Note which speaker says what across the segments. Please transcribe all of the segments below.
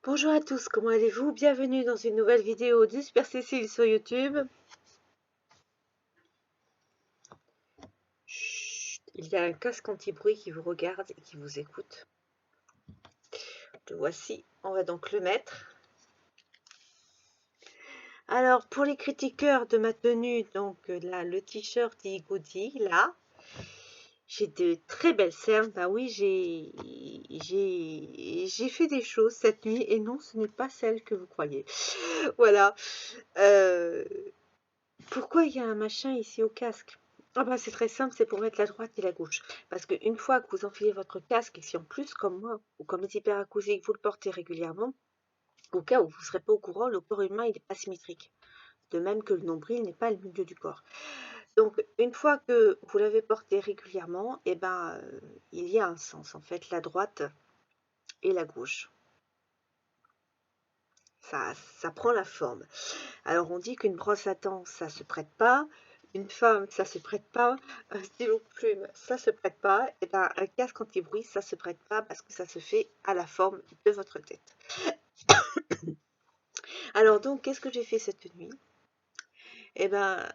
Speaker 1: Bonjour à tous, comment allez-vous? Bienvenue dans une nouvelle vidéo du Super Cécile sur YouTube. Chut, il y a un casque anti-bruit qui vous regarde et qui vous écoute. Le voici, on va donc le mettre. Alors, pour les critiqueurs de ma tenue, donc là, le t-shirt Goody, là, j'ai de très belles cernes. Bah oui, j'ai fait des choses cette nuit et non, ce n'est pas celle que vous croyez. Voilà. Pourquoi il y a un machin ici au casque? Ah bah c'est très simple, c'est pour mettre la droite et la gauche. Parce qu'une fois que vous enfilez votre casque, et si en plus, comme moi, ou comme les hyperacousiques, vous le portez régulièrement, au cas où vous ne serez pas au courant, le corps humain il est asymétrique. De même que le nombril n'est pas le milieu du corps. Donc une fois que vous l'avez porté régulièrement, eh ben, il y a un sens, en fait, la droite et la gauche. Ça prend la forme. Alors on dit qu'une brosse à dents, ça se prête pas, une femme, ça se prête pas, un stylo plume, ça se prête pas, et ben un casque anti-bruit, ça se prête pas parce que ça se fait à la forme de votre tête. Alors donc, qu'est-ce que j'ai fait cette nuit? Eh ben,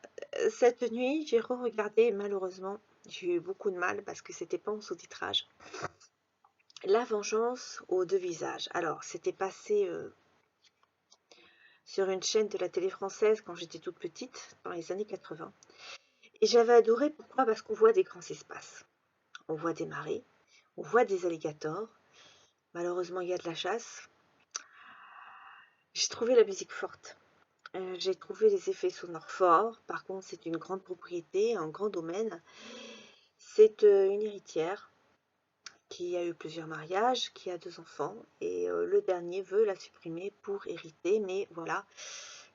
Speaker 1: cette nuit, j'ai re-regardé, malheureusement, j'ai eu beaucoup de mal parce que c'était pas en sous-titrage. La vengeance aux deux visages. Alors, c'était passé sur une chaîne de la télé française quand j'étais toute petite, dans les années 80. Et j'avais adoré, pourquoi? Parce qu'on voit des grands espaces. On voit des marées, on voit des alligators. Malheureusement, il y a de la chasse. J'ai trouvé la musique forte. J'ai trouvé les effets sonores forts. Par contre, c'est une grande propriété, un grand domaine. C'est une héritière qui a eu plusieurs mariages, qui a 2 enfants. Et le dernier veut la supprimer pour hériter. Mais voilà,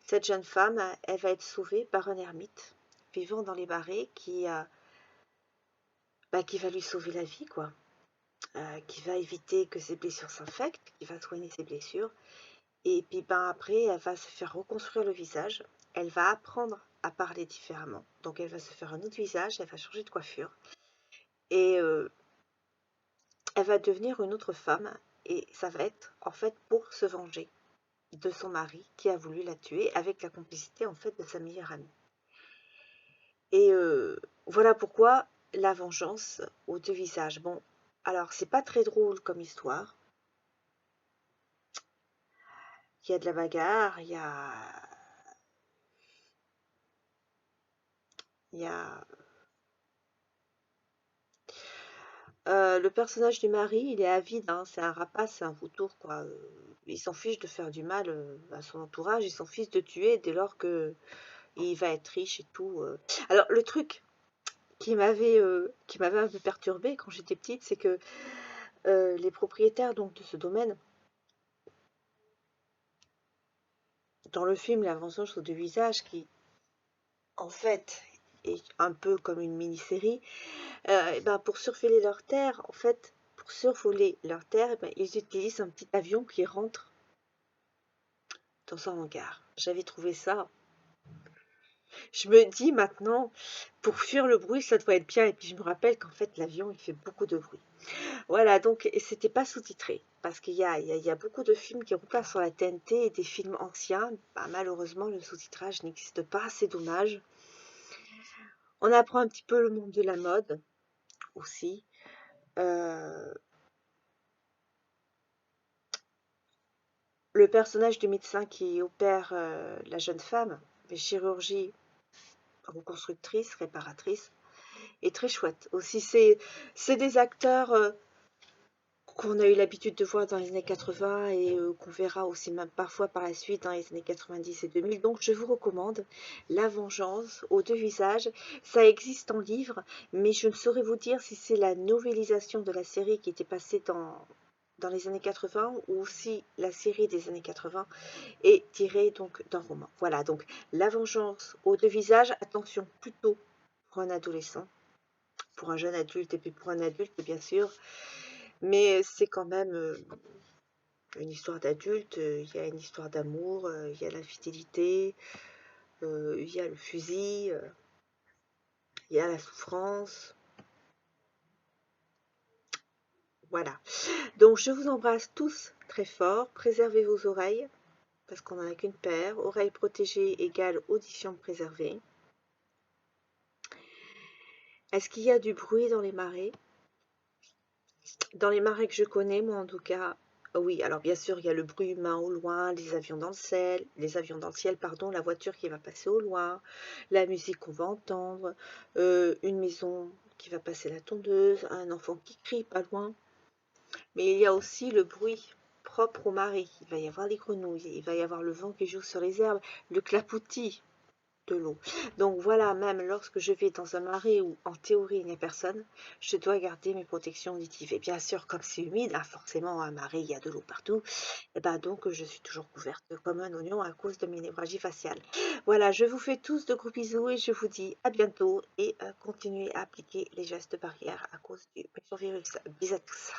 Speaker 1: cette jeune femme, elle va être sauvée par un ermite vivant dans les marais qui va lui sauver la vie, quoi. Qui va éviter que ses blessures s'infectent, qui va soigner ses blessures. Et puis ben, après, elle va se faire reconstruire le visage. Elle va apprendre à parler différemment. Donc elle va se faire un autre visage, elle va changer de coiffure. Et elle va devenir une autre femme. Et ça va être en fait pour se venger de son mari qui a voulu la tuer avec la complicité en fait de sa meilleure amie. Et voilà pourquoi la vengeance aux deux visages. Bon, alors c'est pas très drôle comme histoire. Il y a de la bagarre, il y a le personnage du mari, il est avide, hein, c'est un rapace, c'est un vautour, quoi. Il s'en fiche de faire du mal à son entourage, il s'en fiche de tuer dès lors que il va être riche et tout. Alors le truc qui m'avait un peu perturbée quand j'étais petite, c'est que les propriétaires donc de ce domaine, dans le film La vengeance aux deux visages, qui en fait est un peu comme une mini-série, eh ben, pour survoler leur terre, en fait, pour survoler leur terre, eh ben, ils utilisent un petit avion qui rentre dans un hangar. J'avais trouvé ça. Je me dis maintenant, pour fuir le bruit, ça doit être bien. Et puis je me rappelle qu'en fait, l'avion, il fait beaucoup de bruit. Voilà, donc, et c'était pas sous-titré. Parce qu'il y a beaucoup de films qui repassent sur la TNT et des films anciens. Bah, malheureusement, le sous-titrage n'existe pas. C'est dommage. On apprend un petit peu le monde de la mode aussi. Euh, le personnage du médecin qui opère la jeune femme, les chirurgies reconstructrice, réparatrice, est très chouette. Aussi, c'est des acteurs qu'on a eu l'habitude de voir dans les années 80 et qu'on verra aussi même parfois par la suite dans les années 90 et 2000. Donc, je vous recommande La Vengeance aux deux visages. Ça existe en livre, mais je ne saurais vous dire si c'est la novélisation de la série qui était passée dans les années 80 ou si la série des années 80 est tirée donc d'un roman. Voilà, donc La Vengeance aux deux visages, attention plutôt pour un adolescent, pour un jeune adulte et puis pour un adulte bien sûr, mais c'est quand même une histoire d'adulte, il y a une histoire d'amour, il y a l'infidélité, il y a le fusil, il y a la souffrance. Voilà. Donc, je vous embrasse tous très fort. Préservez vos oreilles, parce qu'on n'en a qu'une paire. Oreilles protégées égale audition préservée. Est-ce qu'il y a du bruit dans les marées? Dans les marais que je connais, moi en tout cas, oui. Alors bien sûr, il y a le bruit humain au loin, les avions dans le ciel, pardon, la voiture qui va passer au loin, la musique qu'on va entendre, une maison qui va passer la tondeuse, un enfant qui crie pas loin. Mais il y a aussi le bruit propre aux marées. Il va y avoir les grenouilles, il va y avoir le vent qui joue sur les herbes, le clapotis de l'eau. Donc voilà, même lorsque je vais dans un marais où en théorie il n'y a personne, je dois garder mes protections auditives. Et bien sûr, comme c'est humide, hein, forcément un marais, il y a de l'eau partout, et ben donc je suis toujours couverte comme un oignon à cause de mes névragie faciale. Voilà, je vous fais tous de gros bisous et je vous dis à bientôt et continuez à appliquer les gestes barrières à cause du méchant virus. Bisous à tous.